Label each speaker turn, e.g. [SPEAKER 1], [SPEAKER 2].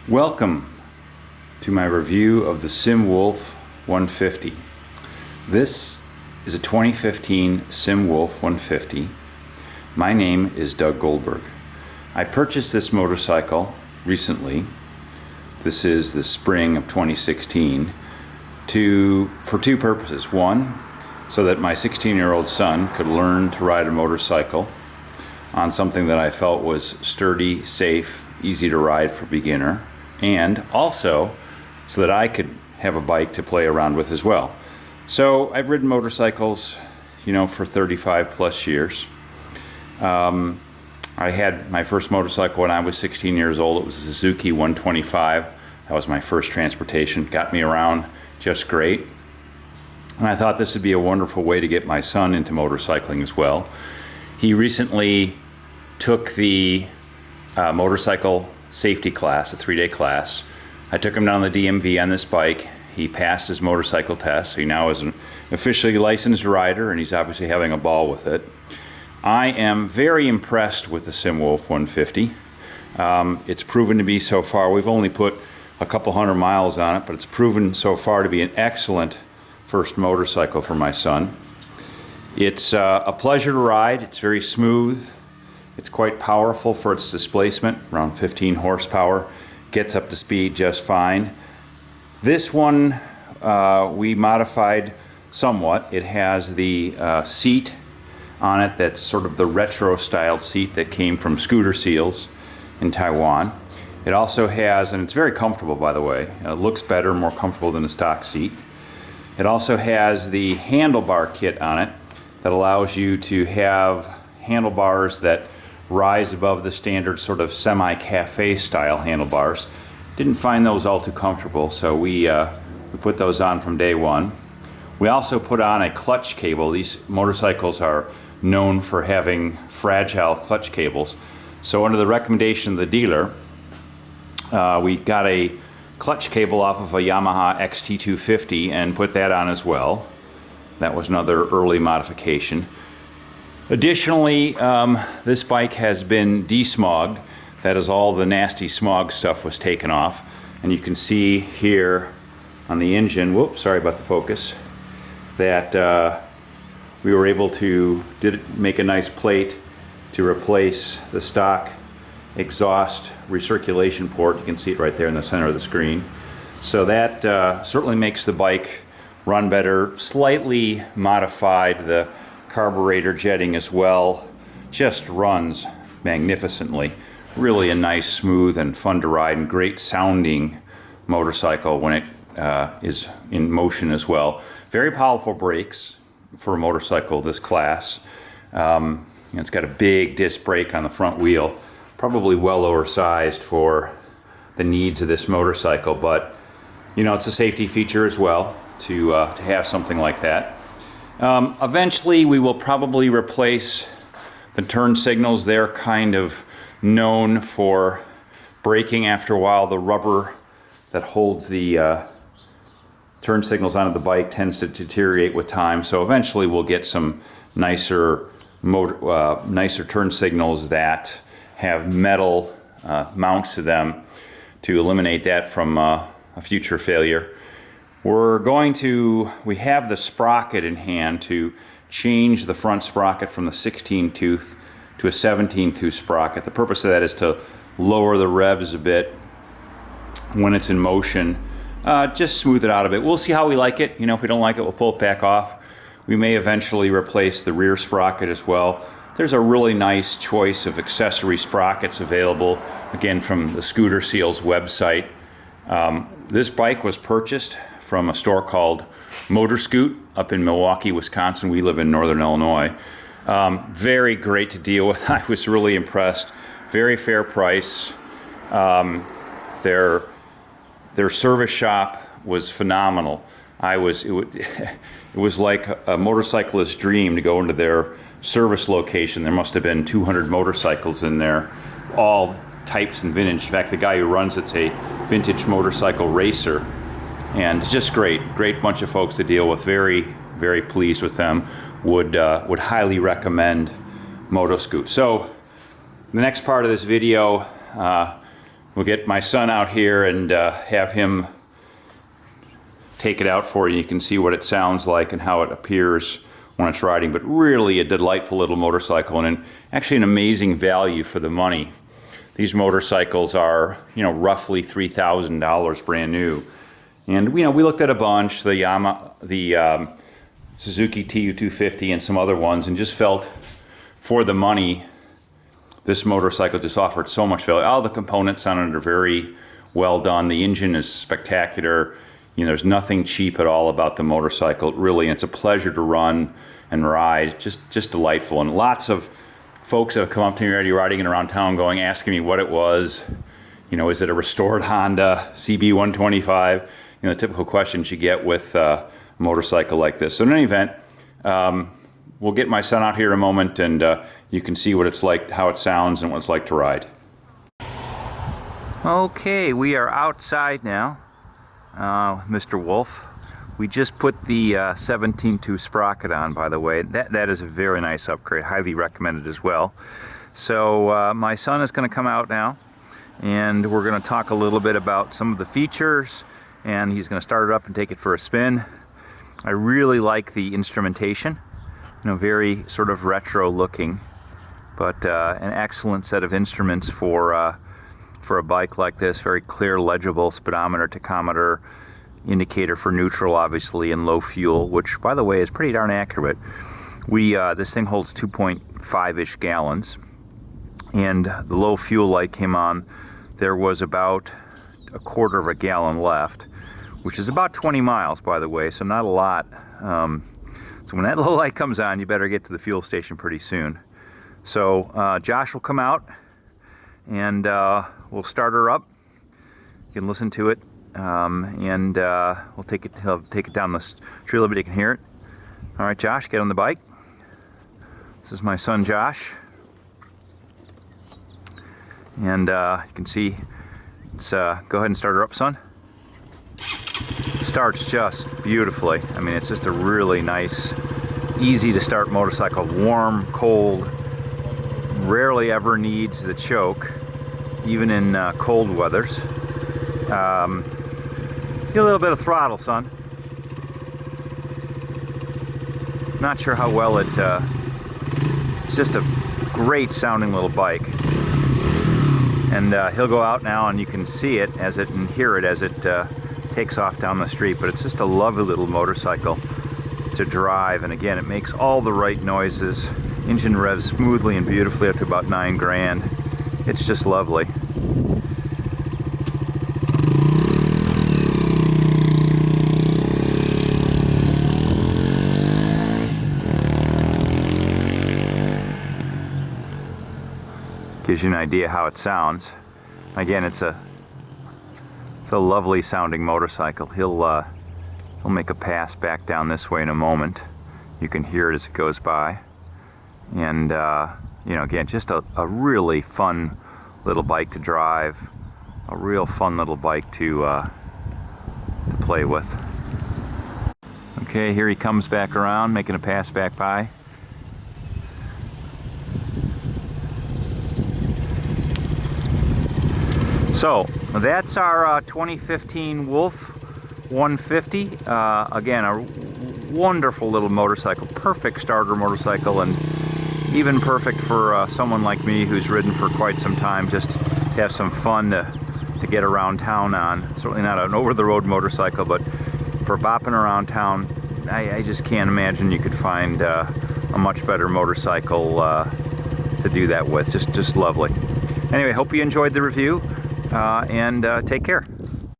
[SPEAKER 1] Welcome to my review of the SYM 150. This is a 2015 SYM 150. My name is Doug Goldberg. I purchased this motorcycle recently. This is the spring of 2016 for two purposes. One, so that my 16-year-old son could learn to ride a motorcycle on something that I felt was sturdy, safe, easy to ride for a beginner, and also so that I could have a bike to play around with as well. So I've ridden motorcycles, for 35 plus years. I had my first motorcycle when I was 16 years old. It was a Suzuki 125. That was my first transportation. Got me around just great. And I thought this would be a wonderful way to get my son into motorcycling as well. He recently took the motorcycle safety class, a 3-day class. I took him down the DMV on this bike. He passed his motorcycle test. He now is an officially licensed rider, and he's obviously having a ball with it. I am very impressed with the SYM 150. It's proven to be so far, we've only put a couple hundred miles on it, but it's proven so far to be an excellent first motorcycle for my son. It's a pleasure to ride. It's very smooth. It's quite powerful for its displacement, around 15 horsepower. Gets up to speed just fine. This one we modified somewhat. It has the seat on it that's sort of the retro styled seat that came from Scooter Seals in Taiwan. It also has, and it's very comfortable by the way, it looks better, more comfortable than a stock seat. It also has the handlebar kit on it that allows you to have handlebars that rise above the standard sort of semi-cafe style handlebars. Didn't find those all too comfortable, so we put those on from day one. We also put on a clutch cable. These motorcycles are known for having fragile clutch cables. So under the recommendation of the dealer, we got a clutch cable off of a Yamaha XT250 and put that on as well. That was another early modification. Additionally, this bike has been desmogged. That is, all the nasty smog stuff was taken off. And you can see here on the engine, whoops, sorry about the focus, that we were able to make a nice plate to replace the stock exhaust recirculation port. You can see it right there in the center of the screen. So that certainly makes the bike run better. Slightly modified the carburetor jetting as well. Just runs magnificently. Really a nice, smooth, and fun to ride, and great sounding motorcycle when it is in motion as well. Very powerful brakes for a motorcycle this class. It's got a big disc brake on the front wheel, probably well oversized for the needs of this motorcycle, but it's a safety feature as well to have something like that. Eventually we will probably replace the turn signals. They're kind of known for breaking after a while. The rubber that holds the turn signals onto the bike tends to deteriorate with time, so eventually we'll get some nicer turn signals that have metal mounts to them to eliminate that from a future failure. We have the sprocket in hand to change the front sprocket from the 16 tooth to a 17 tooth sprocket. The purpose of that is to lower the revs a bit when it's in motion, just smooth it out a bit. We'll see how we like it. If we don't like it, we'll pull it back off. We may eventually replace the rear sprocket as well. There's a really nice choice of accessory sprockets available, again, from the Scooter Seals website. This bike was purchased from a store called Motor Scoot up in Milwaukee, Wisconsin. We live in Northern Illinois. Very great to deal with. I was really impressed. Very fair price. Their service shop was phenomenal. It was like a motorcyclist's dream to go into their service location. There must have been 200 motorcycles in there, all types and vintage. In fact, the guy who runs it's a vintage motorcycle racer, and just great bunch of folks to deal with. Very, very pleased with them. Would highly recommend Motoscoot. So the next part of this video, we'll get my son out here and have him take it out for you. You can see what it sounds like and how it appears when it's riding, but really a delightful little motorcycle, and actually an amazing value for the money. These motorcycles are, roughly $3,000 brand new. And we looked at a bunch, the Suzuki TU250 and some other ones, and just felt for the money, this motorcycle just offered so much value. All the components on it are very well done. The engine is spectacular. There's nothing cheap at all about the motorcycle, really. And it's a pleasure to run and ride. Just delightful. And lots of folks have come up to me already riding it around town asking me what it was. Is it a restored Honda CB125? The typical questions you get with a motorcycle like this. So in any event, we'll get my son out here in a moment, and you can see what it's like, how it sounds, and what it's like to ride. Okay, we are outside now, Mr. Wolf. We just put the 17.2 sprocket on, by the way. That is a very nice upgrade, highly recommended as well. So my son is going to come out now, and we're going to talk a little bit about some of the features, and he's going to start it up and take it for a spin. I really like the instrumentation, very sort of retro looking, but an excellent set of instruments for a bike like this. Very clear, legible speedometer, tachometer, indicator for neutral, obviously, and low fuel, which, by the way, is pretty darn accurate. This thing holds 2.5-ish gallons, and the low fuel light came on. There was about a quarter of a gallon left, which is about 20 miles, by the way, so not a lot. So when that low light comes on, you better get to the fuel station pretty soon. So Josh will come out, and we'll start her up. You can listen to it, and he'll take it down the street a little bit. You can hear it. All right, Josh, get on the bike. This is my son, Josh, and you can see. Go ahead and start her up, son. Starts just beautifully. I mean, it's just a really nice, easy to start motorcycle. Warm, cold, rarely ever needs the choke, even in cold weathers. Get a little bit of throttle, son. Not sure how well it's just a great sounding little bike. And he'll go out now, and you can see it and hear it as it takes off down the street. But it's just a lovely little motorcycle to drive. And again, it makes all the right noises. Engine revs smoothly and beautifully up to about 9 grand. It's just lovely. Gives you an idea how it sounds. Again, it's a lovely sounding motorcycle. He'll make a pass back down this way in a moment. You can hear it as it goes by. And again, just a really fun little bike to drive. A real fun little bike to play with. Okay, here he comes back around, making a pass back by. So that's our 2015 Wolf 150. Again, a wonderful little motorcycle, perfect starter motorcycle, and even perfect for someone like me who's ridden for quite some time, just to have some fun to get around town on. Certainly not an over-the-road motorcycle, but for bopping around town, I just can't imagine you could find a much better motorcycle to do that with. Just lovely. Anyway, hope you enjoyed the review. And take care.